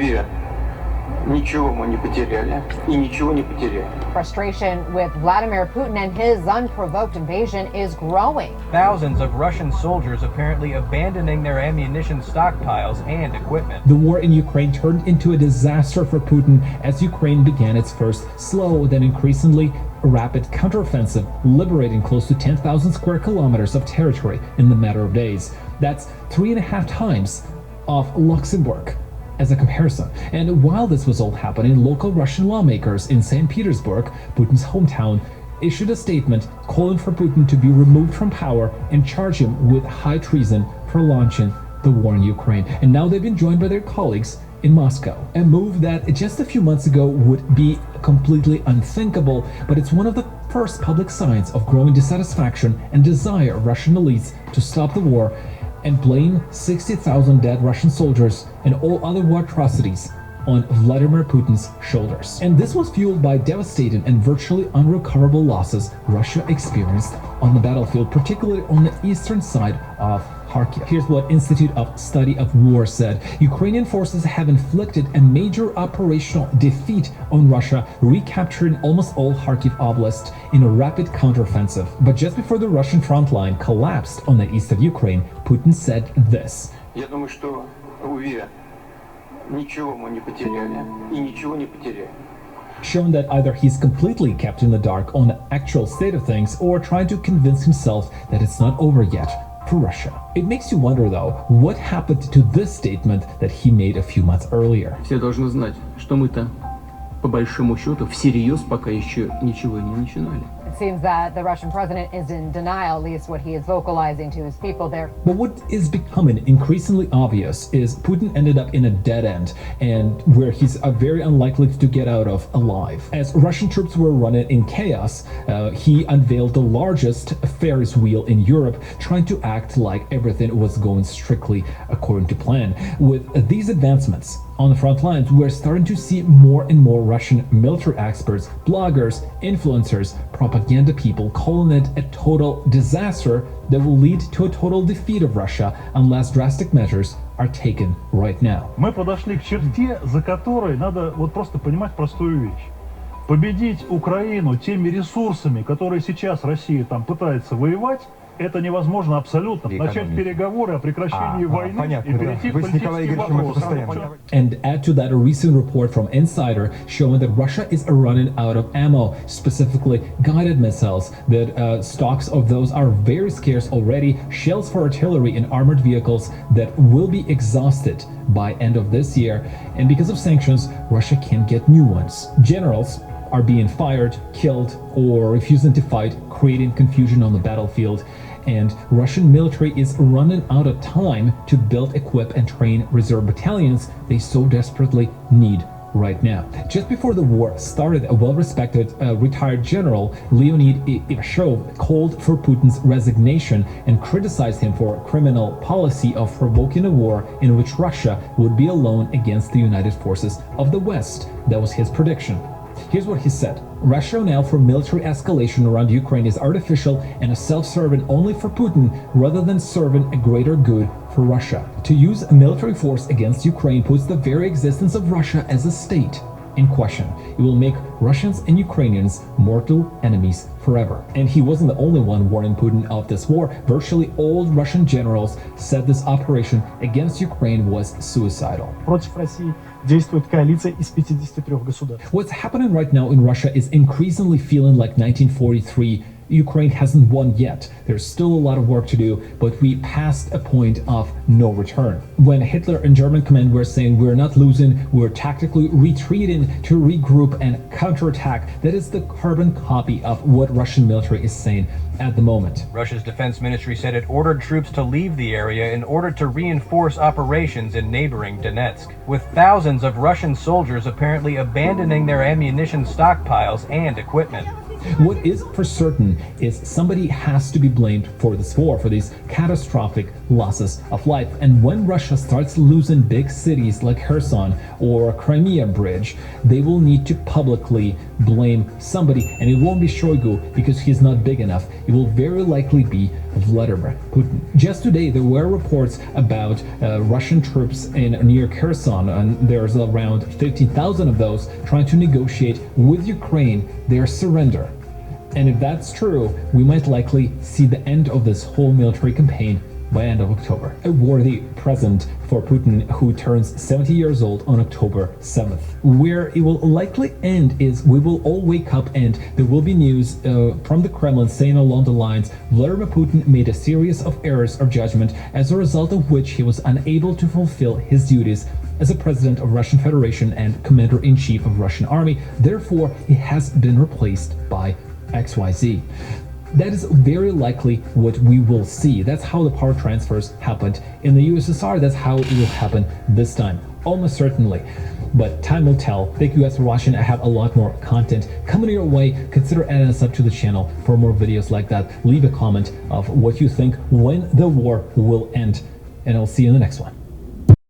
уверен, ничего мы не потеряли и ничего не потеряем. Frustration with Vladimir Putin and his unprovoked invasion is growing. Thousands of Russian soldiers apparently abandoning their ammunition stockpiles and equipment. The war in Ukraine turned into a disaster for Putin as Ukraine began its first slow, then increasingly rapid counteroffensive, liberating close to 10,000 square kilometers of territory in the matter of days. That's 3.5 times of Luxembourg. As a comparison. And while this was all happening, local Russian lawmakers in St. Petersburg, Putin's hometown, issued a statement calling for Putin to be removed from power and charge him with high treason for launching the war in Ukraine. And now they've been joined by their colleagues in Moscow. A move that just a few months ago would be completely unthinkable, but it's one of the first public signs of growing dissatisfaction and desire of Russian elites to stop the war and blame 60,000 dead Russian soldiers and all other war atrocities on Vladimir Putin's shoulders. And this was fueled by devastating and virtually unrecoverable losses Russia experienced on the battlefield, particularly on the eastern side of Kharkiv. Here's what Institute of Study of War said. Ukrainian forces have inflicted a major operational defeat on Russia, recapturing almost all Kharkiv Oblast in a rapid counteroffensive. But just before the Russian front line collapsed on the east of Ukraine, Putin said this. Я думаю, что уверен, ничего мы не потеряли и ничего не потеряем. Showing that either he's completely kept in the dark on the actual state of things or trying to convince himself that it's not over yet for Russia. It makes you wonder, though, what happened to this statement that he made a few months earlier. Все должны знать, что мы-то, по большому счету, всерьез пока еще ничего не начинали. It seems that the Russian president is in denial, at least what he is vocalizing to his people there. But what is becoming increasingly obvious is Putin ended up in a dead end, and where he's very unlikely to get out of alive. As Russian troops were running in chaos, he unveiled the largest Ferris wheel in Europe, trying to act like everything was going strictly according to plan. With these advancements on the front lines, we're starting to see more and more Russian military experts, bloggers, influencers, propaganda people calling it a total disaster that will lead to a total defeat of Russia unless drastic measures are taken right now. Мы подошли к черте, за которой надо вот просто понимать простую вещь. Победить Украину теми ресурсами, которые сейчас Россия там пытается воевать, это невозможно абсолютно. Начать переговоры о прекращении войны и перейти к политическим вопросам. And add to that a recent report from Insider showing that Russia is running out of ammo, specifically guided missiles, that stocks of those are very scarce already, shells for artillery and armored vehicles that will be exhausted by end of this year. And because of sanctions, Russia can't get new ones. Generals are being fired, killed, or refusing to fight, creating confusion on the battlefield. And Russian military is running out of time to build, equip, and train reserve battalions they so desperately need right now. Just before the war started, a well-respected retired general, Leonid Ivashov, called for Putin's resignation and criticized him for a criminal policy of provoking a war in which Russia would be alone against the united forces of the West. That was his prediction. Here's what he said. Rationale for military escalation around Ukraine is artificial and self-serving only for Putin rather than serving a greater good for Russia. To use a military force against Ukraine puts the very existence of Russia as a state in question. It will make Russians and Ukrainians mortal enemies forever. And he wasn't the only one warning Putin of this war. Virtually all Russian generals said this operation against Ukraine was suicidal. Против России действует коалиция из 53 государств. What's happening right now in Russia is increasingly feeling like 1943. Ukraine hasn't won yet. There's still a lot of work to do, but we passed a point of no return. When Hitler and German command were saying we're not losing, we're tactically retreating to regroup and counterattack, that is the carbon copy of what Russian military is saying at the moment. Russia's defense ministry said it ordered troops to leave the area in order to reinforce operations in neighboring Donetsk, with thousands of Russian soldiers apparently abandoning their ammunition stockpiles and equipment. What is for certain is somebody has to be blamed for this war, for these catastrophic losses of life. And when Russia starts losing big cities like Kherson or Crimea Bridge, they will need to publicly blame somebody, and it won't be Shoigu because he's not big enough. It will very likely be Vladimir Putin. Just today there were reports about Russian troops near Kherson, and there's around 15,000 of those trying to negotiate with Ukraine their surrender. And if that's true, we might likely see the end of this whole military campaign by end of October. A worthy present for Putin, who turns 70 years old on October 7th. Where it will likely end is we will all wake up and there will be news from the Kremlin saying along the lines, Vladimir Putin made a series of errors of judgment, as a result of which he was unable to fulfill his duties as a president of Russian Federation and commander-in-chief of Russian army. Therefore, he has been replaced by XYZ. That is very likely what we will see. That's how the power transfers happened in the USSR. That's how it will happen this time, almost certainly. But time will tell. Thank you guys for watching. I have a lot more content coming your way. Consider adding us up to the channel for more videos like that. Leave a comment of what you think when the war will end, and I'll see you in the next one.